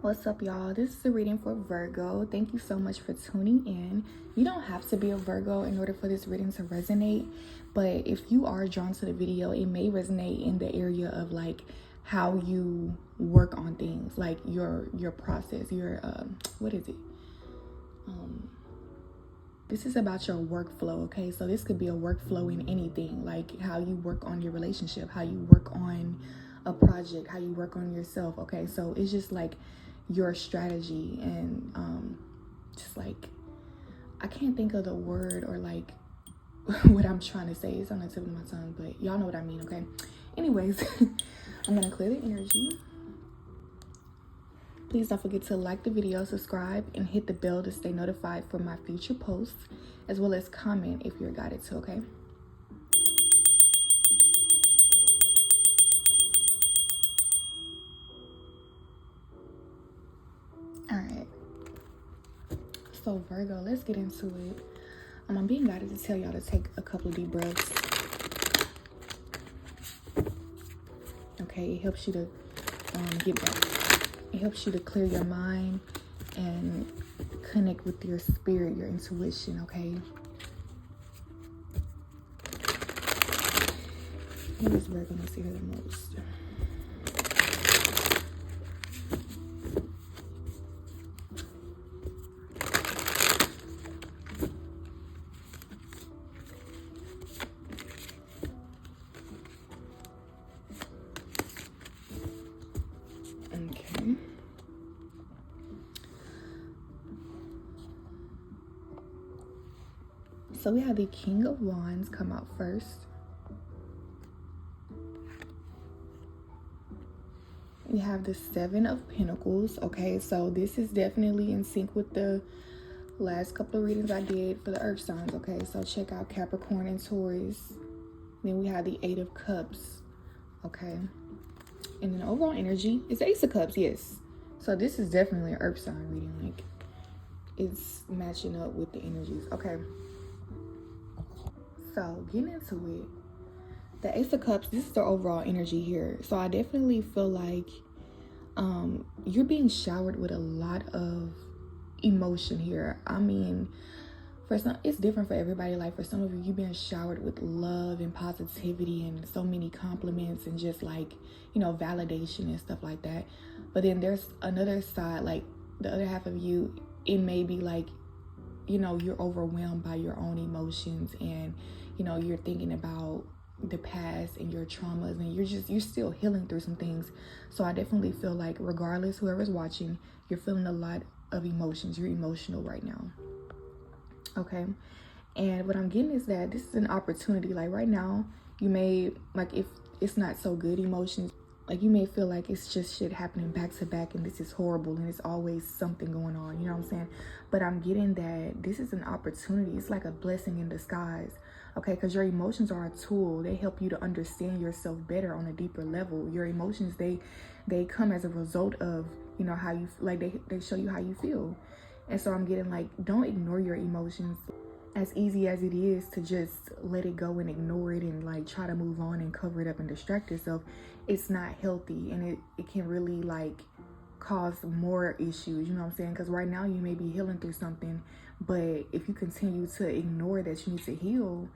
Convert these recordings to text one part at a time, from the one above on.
What's up, y'all? This is a reading for Virgo. Thank you so much for tuning in. You don't have to be a Virgo in order for this reading to resonate, but if you are drawn to the video, it may resonate in the area of like how you work on things, like your process, your what is it? This is about your workflow, okay? So this could be a workflow in anything, like how you work on your relationship, how you work on a project, how you work on yourself, okay? So it's just like your strategy and just like, I can't think of the word or like what I'm trying to say. It's on the tip of my tongue, but y'all know what I mean, okay? Anyways, I'm gonna clear the energy. Please don't forget to like the video, subscribe, and hit the bell to stay notified for my future posts, as well as comment if you're guided to, okay? All right. So Virgo, let's get into it. I'm being guided to tell y'all to take a couple of deep breaths. Okay, it helps you to get back. It helps you to clear your mind and connect with your spirit, your intuition, okay? Who is Virgo to see her the most? Okay. So we have the King of Wands come out first. We have the Seven of Pentacles. Okay, so this is definitely in sync with the last couple of readings I did for the earth signs. Okay, so check out Capricorn and Taurus. Then we have the Eight of Cups. Okay, and then overall energy is Ace of Cups. Yes, so this is definitely an earth sign reading. Like, it's matching up with the energies. Okay, so getting into it, the Ace of Cups, this is the overall energy here. So I definitely feel like you're being showered with a lot of emotion here. I mean, for some, it's different for everybody. Like for some of you, you've been showered with love and positivity and so many compliments and just like, you know, validation and stuff like that. But then there's another side, like the other half of you, it may be like, you know, you're overwhelmed by your own emotions and, you know, you're thinking about the past and your traumas and you're still healing through some things. So I definitely feel like regardless, whoever's watching, you're feeling a lot of emotions. You're emotional right now. Okay, and what I'm getting is that this is an opportunity. Like right now, you may, like, if it's not so good emotions, like you may feel like it's just shit happening back to back and this is horrible and it's always something going on, you know what I'm saying? But I'm getting that this is an opportunity. It's like a blessing in disguise, okay? Because your emotions are a tool. They help you to understand yourself better on a deeper level. Your emotions, they come as a result of, you know, how you, like they show you how you feel. And so I'm getting like, don't ignore your emotions. As easy as it is to just let it go and ignore it and like try to move on and cover it up and distract yourself, it's not healthy, and it can really like cause more issues, you know what I'm saying? Because right now you may be healing through something, but if you continue to ignore that you need to heal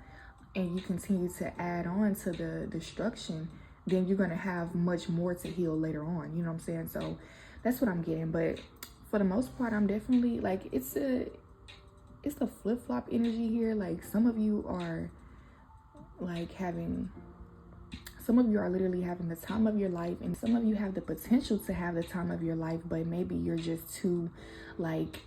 and you continue to add on to the destruction, then you're going to have much more to heal later on, you know what I'm saying? So that's what I'm getting. But for the most part, I'm definitely like, it's a flip-flop energy here. Like some of you are like some of you are literally having the time of your life, and some of you have the potential to have the time of your life, but maybe you're just too, like,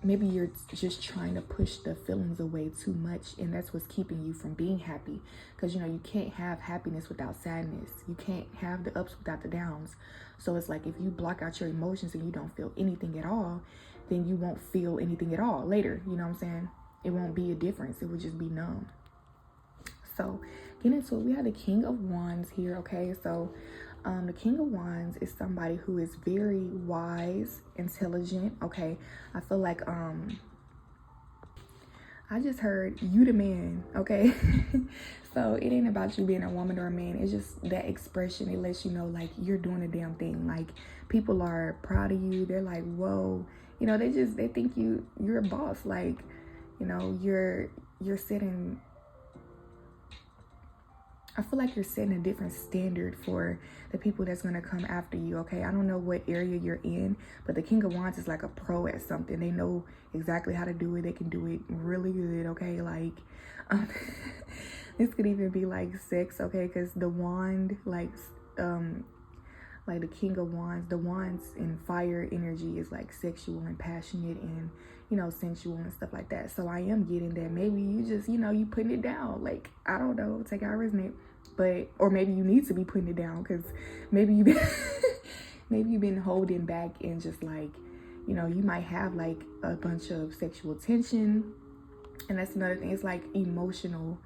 maybe you're just trying to push the feelings away too much, and that's what's keeping you from being happy. Because, you know, you can't have happiness without sadness. You can't have the ups without the downs. So it's like if you block out your emotions and you don't feel anything at all, then you won't feel anything at all later. You know what I'm saying? It won't be a difference. It would just be numb. So getting into it, we have the King of Wands here, okay? So the King of Wands is somebody who is very wise, intelligent, okay? I feel like I just heard you the man, okay? So it ain't about you being a woman or a man. It's just that expression. It lets you know, like, you're doing a damn thing. Like, people are proud of you. They're like, whoa. You know, they think you're a boss. Like, you know, you're setting, I feel like you're setting a different standard for the people that's going to come after you, okay? I don't know what area you're in, but the King of Wands is like a pro at something. They know exactly how to do it. They can do it really good, okay? Like, this could even be like sex, okay? Because the wand, like the King of Wands, the wands in fire energy is like sexual and passionate and, you know, sensual and stuff like that. So I am getting that maybe you just, you know, you putting it down. Like, I don't know, take out resonate. But, or maybe you need to be putting it down, because maybe you've been maybe you've been holding back and just like, you know, you might have like a bunch of sexual tension. And that's another thing. It's like emotional,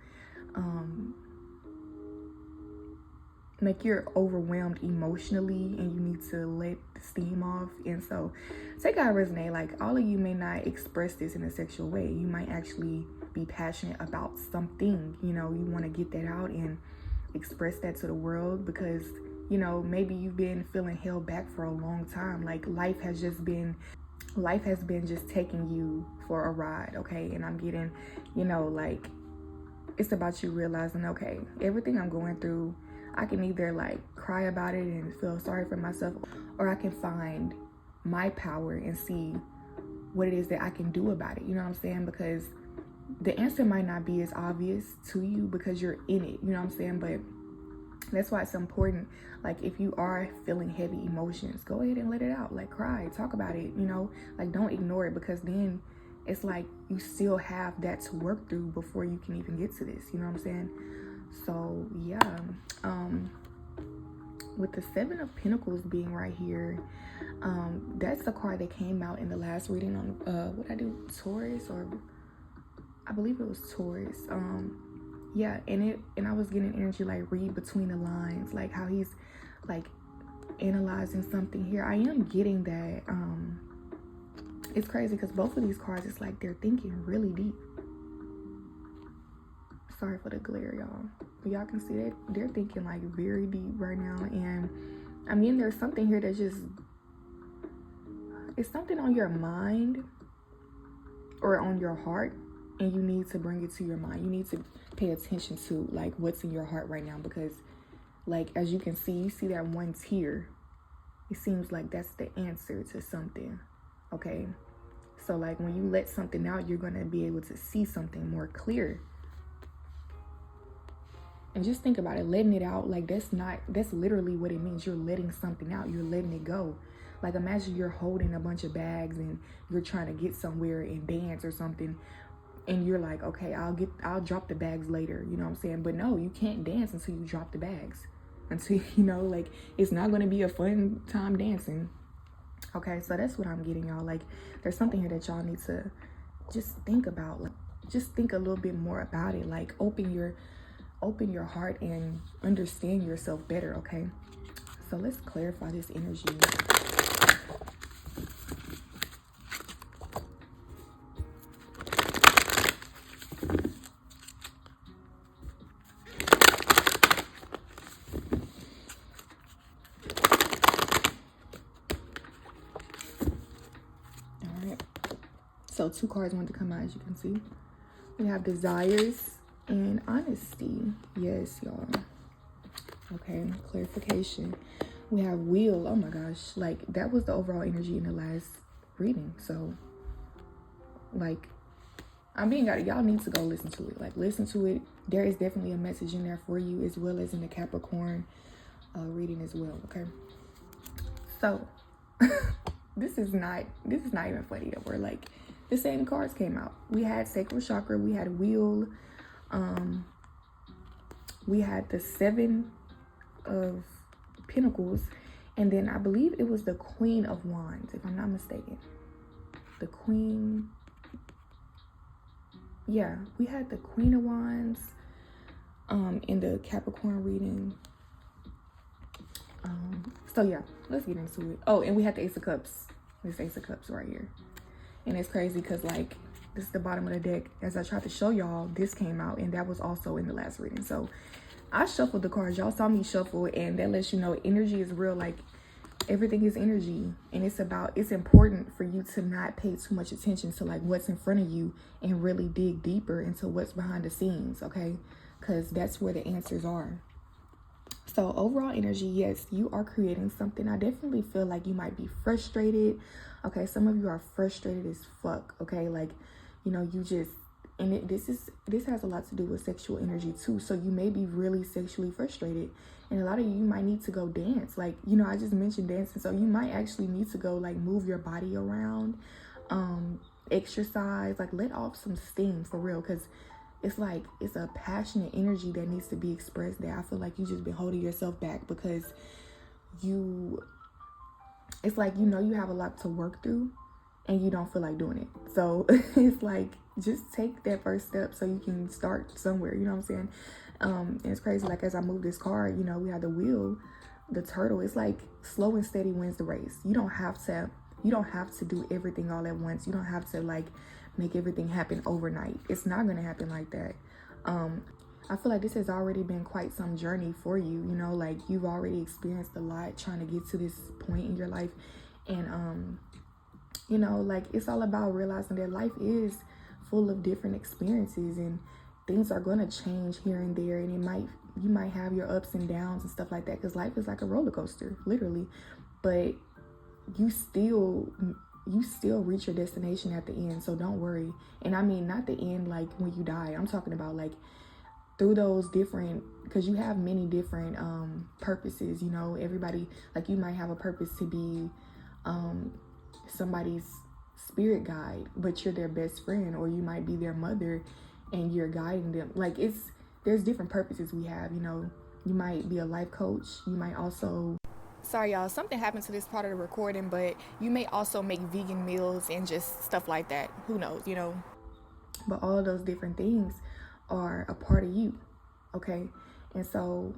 like you're overwhelmed emotionally and you need to let the steam off. And so take out resonate. Like, all of you may not express this in a sexual way. You might actually be passionate about something, you know, you want to get that out and express that to the world, because, you know, maybe you've been feeling held back for a long time. Like, life has been just taking you for a ride, okay? And I'm getting, you know, like, it's about you realizing, okay, everything I'm going through, I can either like cry about it and feel sorry for myself, or I can find my power and see what it is that I can do about it. You know what I'm saying? Because the answer might not be as obvious to you because you're in it. You know what I'm saying? But that's why it's important. Like, if you are feeling heavy emotions, go ahead and let it out. Like, cry, talk about it, you know? Like, don't ignore it, because then it's like you still have that to work through before you can even get to this. You know what I'm saying? So yeah, with the Seven of Pentacles being right here, that's the card that came out in the last reading on what I do, Taurus, or I believe it was Taurus. Yeah, and I was getting energy like read between the lines, like how he's like analyzing something here. I am getting that. It's crazy because both of these cards, it's like they're thinking really deep. Sorry for the glare, y'all, but y'all can see that they're thinking like very deep right now. And I mean, there's something here that's just, it's something on your mind or on your heart, and you need to bring it to your mind. You need to pay attention to like what's in your heart right now, because like, as you can see, you see that one tear. It seems like that's the answer to something, okay? So like, when you let something out, you're gonna be able to see something more clear. And just think about it, letting it out, like that's literally what it means. You're letting something out, you're letting it go. Like, imagine you're holding a bunch of bags and you're trying to get somewhere and dance or something, and you're like, okay, I'll drop the bags later, you know what I'm saying? But no, you can't dance until you drop the bags, until, you know, like, it's not going to be a fun time dancing. Okay, so that's what I'm getting, y'all. Like, there's something here that y'all need to just think about. Like, just think a little bit more about it. Like, open your heart and understand yourself better, okay? So let's clarify this energy. All right. So 2 cards want to come out, as you can see. We have desires and honesty. Yes, y'all. Okay, clarification. We have wheel. Oh my gosh, like, that was the overall energy in the last reading. So like, y'all need to go listen to it. Like, listen to it. There is definitely a message in there for you, as well as in the Capricorn reading as well. Okay, so this is not even funny that we're like, the same cards came out. We had sacral chakra, we had wheel, we had the 7 of Pentacles, and then I believe it was the Queen of Wands, if I'm not mistaken. The Queen, yeah, we had the Queen of Wands in the Capricorn reading. So yeah, let's get into it. Oh, and we had the Ace of Cups. This Ace of Cups right here. And it's crazy because, like, This is the bottom of the deck. As I tried to show y'all, this came out, and that was also in the last reading. So I shuffled the cards. Y'all saw me shuffle, and that lets you know energy is real. Like, everything is energy, and it's important for you to not pay too much attention to like what's in front of you and really dig deeper into what's behind the scenes, okay? Because that's where the answers are. So overall energy, yes, you are creating something. I definitely feel like you might be frustrated. Okay, some of you are frustrated as fuck, okay? Like, you know, you just, and this has a lot to do with sexual energy too. So you may be really sexually frustrated, and a lot of you might need to go dance. Like, you know, I just mentioned dancing, so you might actually need to go like move your body around, exercise, like let off some steam for real, because it's like it's a passionate energy that needs to be expressed there. I feel like you just been holding yourself back because it's like, you know, you have a lot to work through and you don't feel like doing it. So it's like, just take that first step so you can start somewhere, you know what I'm saying? And it's crazy, like as I move this card, you know, we have the wheel, the turtle. It's like slow and steady wins the race. You don't have to do everything all at once. You don't have to like make everything happen overnight. It's not gonna happen like that. I feel like this has already been quite some journey for you, you know, like you've already experienced a lot trying to get to this point in your life. And you know, like it's all about realizing that life is full of different experiences, and things are going to change here and there, and you might have your ups and downs and stuff like that, because life is like a roller coaster, literally. But you still reach your destination at the end, so don't worry. And I mean, not the end like when you die. I'm talking about like through those different, because you have many different purposes, you know. Everybody, like you might have a purpose to be somebody's spirit guide, but you're their best friend, or you might be their mother and you're guiding them. Like there's different purposes we have, you know. You might be a life coach. You might also, sorry y'all, something happened to this part of the recording, but you may also make vegan meals and just stuff like that. Who knows, you know. But all of those different things are a part of you, okay? And so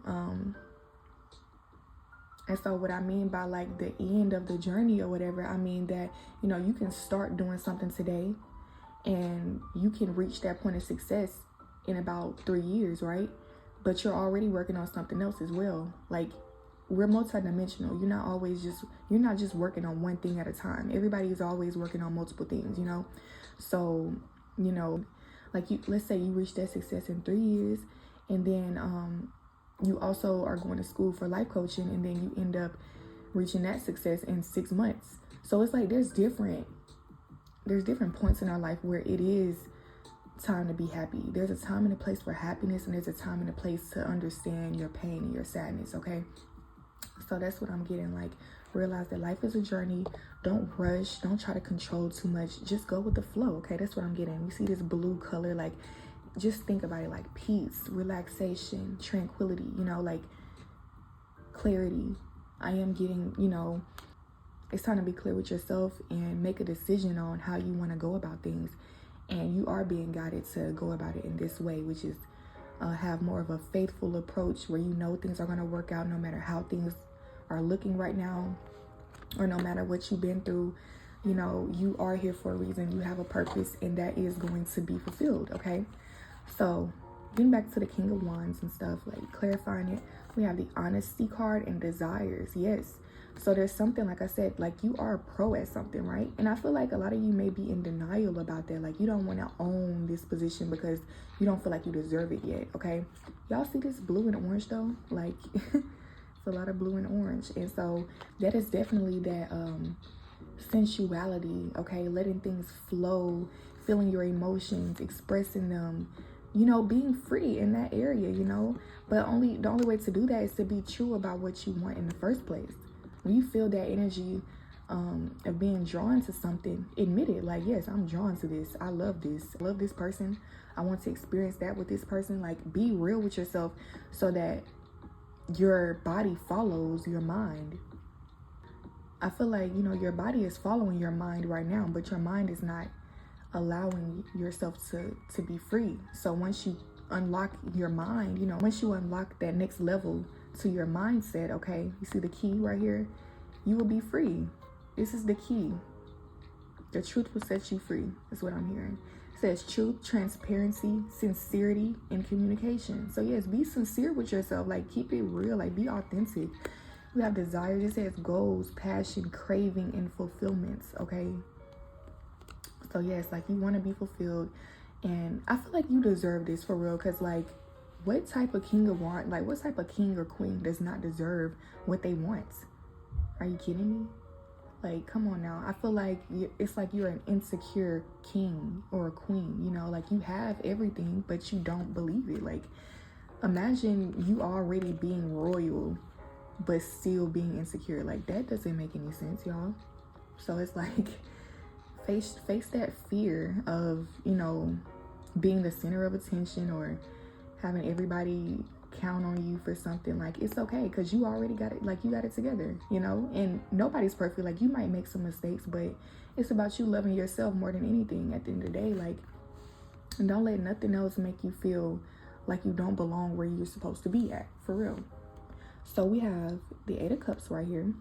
what I mean by like the end of the journey or whatever, I mean that, you know, you can start doing something today and you can reach that point of success in about 3 years, right? But you're already working on something else as well. Like, we're multidimensional. You're not just working on one thing at a time. Everybody is always working on multiple things, you know? So, you know, like let's say you reach that success in 3 years, and then you also are going to school for life coaching, and then you end up reaching that success in 6 months. So it's like there's different points in our life where it is time to be happy. There's a time and a place for happiness, and there's a time and a place to understand your pain and your sadness, okay? So that's what I'm getting. Like, realize that life is a journey. Don't rush. Don't try to control too much. Just go with the flow, okay? That's what I'm getting. You see this blue color, like, just think about it like peace, relaxation, tranquility, you know, like clarity. I am getting, you know, it's time to be clear with yourself and make a decision on how you want to go about things. And you are being guided to go about it in this way, which is have more of a faithful approach where you know things are going to work out no matter how things are looking right now, or no matter what you've been through. You know, you are here for a reason. You have a purpose, and that is going to be fulfilled, okay? So getting back to the King of Wands and stuff, like clarifying it, we have the honesty card and desires. Yes. So there's something, like I said, like you are a pro at something, right? And I feel like a lot of you may be in denial about that. Like you don't want to own this position because you don't feel like you deserve it yet, okay? Y'all see this blue and orange though? Like it's a lot of blue and orange. And so that is definitely that sensuality, okay? Letting things flow, feeling your emotions, expressing them, you know, being free in that area, you know. But the only way to do that is to be true about what you want in the first place. When you feel that energy of being drawn to something, admit it. Like, yes, I'm drawn to this. I love this. I love this person. I want to experience that with this person. Like, be real with yourself so that your body follows your mind. I feel like, you know, your body is following your mind right now, but your mind is not allowing yourself to be free. So once you unlock your mind, you know, once you unlock that next level to your mindset, okay, you see the key right here, you will be free. This is the key. The truth will set you free, is what I'm hearing. says truth, transparency, sincerity, and communication. So yes, be sincere with yourself. Like, keep it real. Like, be authentic. You have desires. It says goals, passion, craving, and fulfillments. Okay. So yes, like, you want to be fulfilled, and I feel like you deserve this for real. Cause like, what type of king or queen does not deserve what they want? Are you kidding me? Like, come on now. I feel like it's like you're an insecure king or a queen, you know, like you have everything, but you don't believe it. Like, imagine you already being royal, but still being insecure. Like, that doesn't make any sense, y'all. So it's like, face that fear of, you know, being the center of attention or having everybody count on you for something. Like, it's okay, because you already got it. Like, you got it together, you know. And nobody's perfect. Like, you might make some mistakes, but it's about you loving yourself more than anything at the end of the day. Like, and don't let nothing else make you feel like you don't belong where you're supposed to be at, for real. So we have the 8 of Cups right here,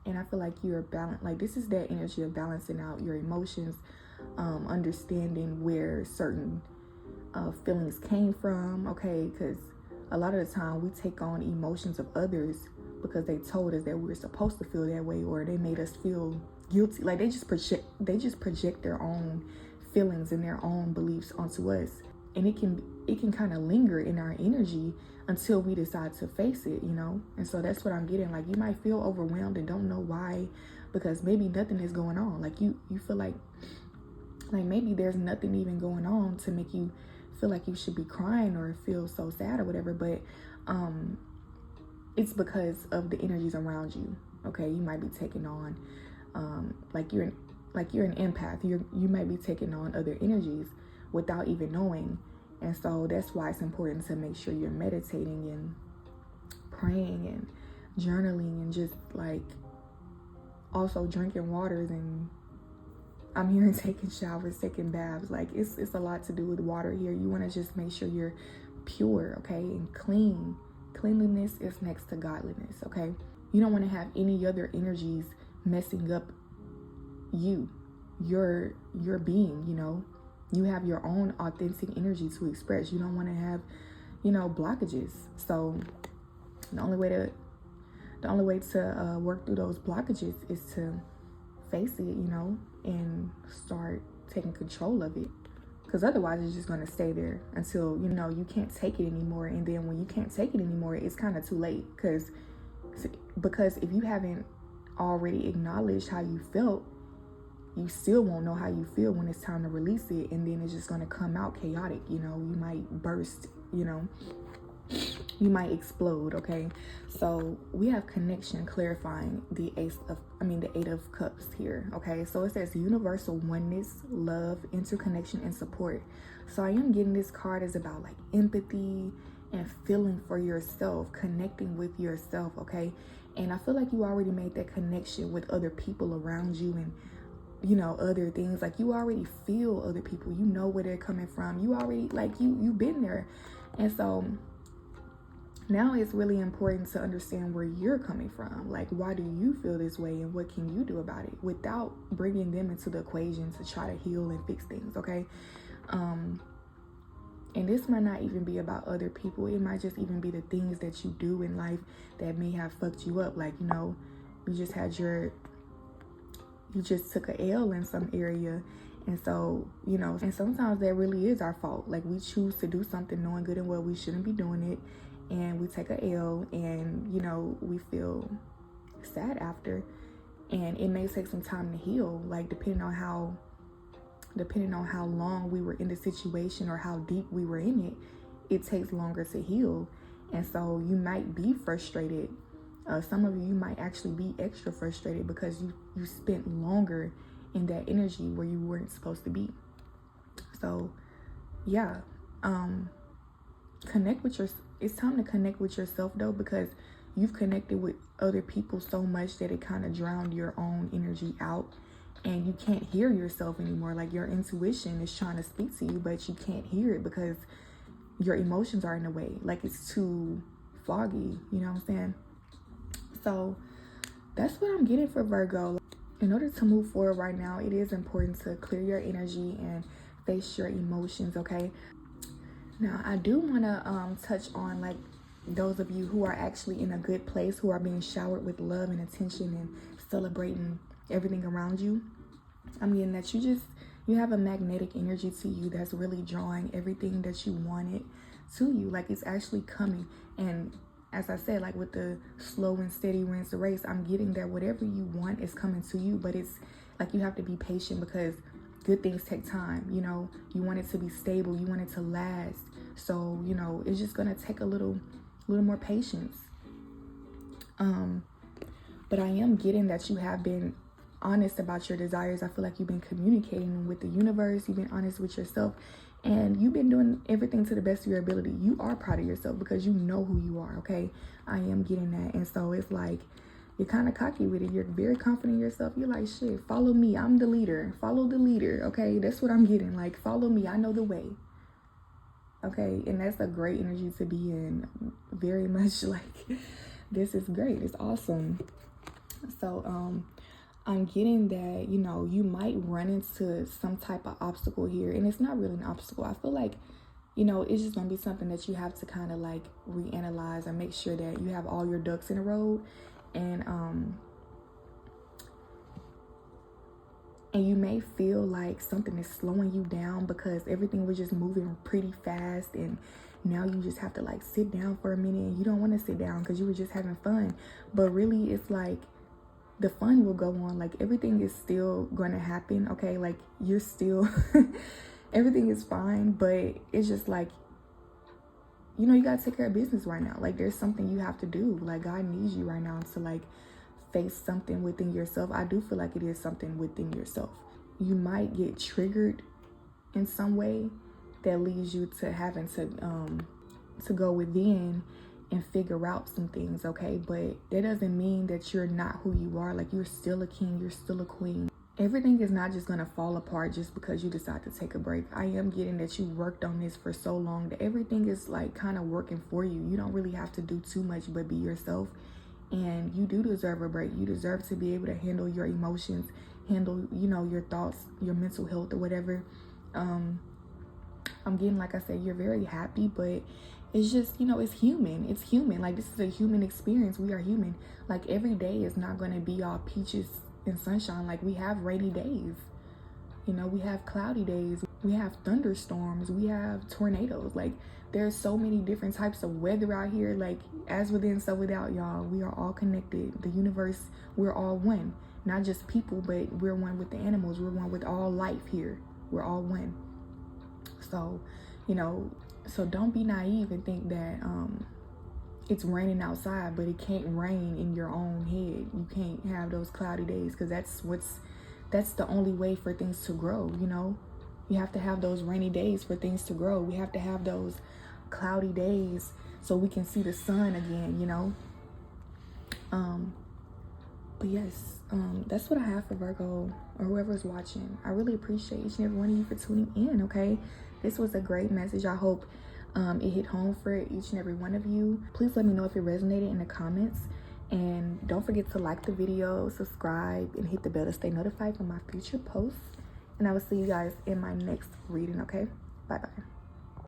and I feel like you're balanced. Like, this is that energy of balancing out your emotions, understanding where certain feelings came from, okay? Because a lot of the time we take on emotions of others because they told us that we were supposed to feel that way, or they made us feel guilty. Like, they just project their own feelings and their own beliefs onto us, and it can kind of linger in our energy until we decide to face it, you know. And so that's what I'm getting. Like, you might feel overwhelmed and don't know why, because maybe nothing is going on. Like, you feel like maybe there's nothing even going on to make you feel like you should be crying or feel so sad or whatever, but it's because of the energies around you. Okay, you might be taking on like you're an empath. You might be taking on other energies without even knowing. And so that's why it's important to make sure you're meditating and praying and journaling, and just like also drinking waters, and I'm hearing taking showers, taking baths. Like, it's a lot to do with water here. You want to just make sure you're pure, okay, and clean. Cleanliness is next to godliness, okay? You don't want to have any other energies messing up your being, you know. You have your own authentic energy to express. You don't want to have, you know, blockages. So the only way to work through those blockages is to face it, you know, and start taking control of it, because otherwise it's just going to stay there until, you know, you can't take it anymore. And then when you can't take it anymore, it's kind of too late, because if you haven't already acknowledged how you felt, you still won't know how you feel when it's time to release it, and then it's just going to come out chaotic, you know. You might burst, you know, you might explode, okay? So we have connection, clarifying the 8 of Cups here, okay? So it says universal oneness, love, interconnection, and support. So I am getting this card is about like empathy and feeling for yourself, connecting with yourself, okay? And I feel like you already made that connection with other people around you, and, you know, other things. Like, you already feel other people, you know where they're coming from, you already, like, you've been there. And so now it's really important to understand where you're coming from. Like, why do you feel this way, and what can you do about it without bringing them into the equation to try to heal and fix things, okay? And this might not even be about other people. It might just even be the things that you do in life that may have fucked you up. Like, you know, you just took a L in some area. And so, you know, and sometimes that really is our fault. Like, we choose to do something knowing good and well we shouldn't be doing it, and we take a L, and, you know, we feel sad after, and it may take some time to heal. Like, depending on how long we were in the situation or how deep we were in it, it takes longer to heal. And so you might be frustrated. Some of you might actually be extra frustrated because you spent longer in that energy where you weren't supposed to be. So yeah, it's time to connect with yourself though, because you've connected with other people so much that it kind of drowned your own energy out, and you can't hear yourself anymore. Like, your intuition is trying to speak to you, but you can't hear it because your emotions are in the way. Like, it's too foggy, you know what I'm saying? So that's what I'm getting for Virgo. In order to move forward right now, it is important to clear your energy and face your emotions, okay? Now, I do want to touch on, like, those of you who are actually in a good place, who are being showered with love and attention and celebrating everything around you. I'm getting that you have a magnetic energy to you that's really drawing everything that you wanted to you. Like, it's actually coming. And as I said, like with the slow and steady wins the race, I'm getting that whatever you want is coming to you, but it's like you have to be patient because good things take time. You know, you want it to be stable, you want it to last. So, you know, it's just gonna take a little more patience. But I am getting that you have been honest about your desires. I feel like you've been communicating with the universe, you've been honest with yourself, and you've been doing everything to the best of your ability. You are proud of yourself because you know who you are, okay? I am getting that. And so it's like you're kind of cocky with it. You're very confident in yourself. You're like, shit, follow me. I'm the leader. Follow the leader, okay? That's what I'm getting. Like, follow me. I know the way. Okay, and that's a great energy to be in. Very much like, this is great. It's awesome. So, I'm getting that, you know, you might run into some type of obstacle here. And it's not really an obstacle. I feel like, you know, it's just going to be something that you have to kind of like reanalyze and make sure that you have all your ducks in a row. And you may feel like something is slowing you down because everything was just moving pretty fast, and now you just have to like sit down for a minute, and you don't want to sit down because you were just having fun. But really, it's like the fun will go on. Like, everything is still going to happen, okay? Like, you're still everything is fine, but it's just like, you know, you got to take care of business right now. Like, there's something you have to do. Like, God needs you right now to like face something within yourself. I do feel like it is something within yourself. You might get triggered in some way that leads you to having to go within and figure out some things, okay? But that doesn't mean that you're not who you are. Like, you're still a king, you're still a queen. Everything is not just gonna fall apart just because you decide to take a break. I am getting that you worked on this for so long that everything is like kind of working for you. You don't really have to do too much but be yourself. And you do deserve a break. You deserve to be able to handle your emotions, handle, you know, your thoughts, your mental health or whatever. I'm getting, like I said, you're very happy, but it's just, you know, it's human. It's human. Like, this is a human experience. We are human. Like, every day is not going to be all peaches and sunshine. Like, we have rainy days. You know, we have cloudy days. We have thunderstorms. We have tornadoes. Like, there's so many different types of weather out here. Like, as within, so without, y'all. We are all connected. The universe, we're all one. Not just people, but we're one with the animals. We're one with all life here. We're all one. So, you know, so don't be naive and think that it's raining outside, but it can't rain in your own head. You can't have those cloudy days, because that's the only way for things to grow, you know? You have to have those rainy days for things to grow. We have to have those cloudy days so we can see the sun again, you know? But yes, that's what I have for Virgo or whoever's watching. I really appreciate each and every one of you for tuning in, okay? This was a great message. I hope it hit home for each and every one of you. Please let me know if it resonated in the comments. And don't forget to like the video, subscribe, and hit the bell to stay notified for my future posts. And I will see you guys in my next reading, okay? Bye-bye.